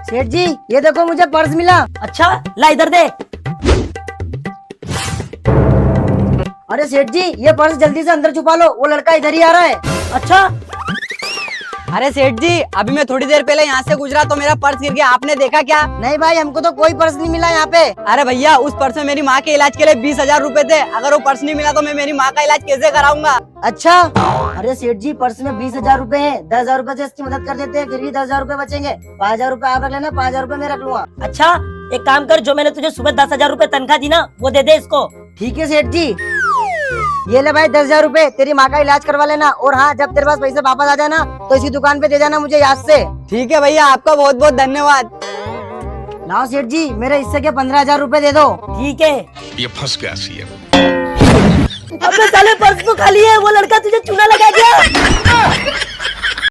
सेठ जी ये देखो मुझे पर्स मिला। अच्छा ला इधर दे। अरे सेठ जी ये पर्स जल्दी से अंदर छुपा लो, वो लड़का इधर ही आ रहा है। अच्छा अरे सेठ जी, अभी मैं थोड़ी देर पहले यहाँ से गुजरा तो मेरा पर्स गिर गया, आपने देखा क्या? नहीं भाई हमको तो कोई पर्स नहीं मिला यहाँ पे। अरे भैया, उस पर्स में मेरी माँ के इलाज के लिए 20,000 रूपए थे। अगर वो पर्स नहीं मिला तो मैं मेरी माँ का इलाज कैसे कराऊंगा? अच्छा अरे सेठ जी पर्स में 20,000 रूपए है, 10,000 रूपए से इसकी मदद कर देते हैं, फिर भी 10,000 रूपए बचेंगे। 5,000 रूपए आप रख लेना, 5,000 रूपए मैं रख लूंगा। अच्छा एक काम कर, जो मैंने तुझे सुबह 10,000 रूपए तनख्वाह दी ना वो दे दे इसको। ठीक है सेठ जी, ये ले भाई 10,000 रूपए, तेरी माँ का इलाज करवा लेना। और हाँ जब तेरे पास पैसे वापस आ जाना तो इसी दुकान पे दे जाना मुझे याद से। ठीक है भैया, आपका बहुत बहुत धन्यवाद। लाओ सेठ जी मेरे हिस्से के 15,000 रूपए दे दो। ठीक है। ये फंस गया सीएम। अबे साले पर्स तो खाली है, वो लड़का तुझे चूना लगा गया।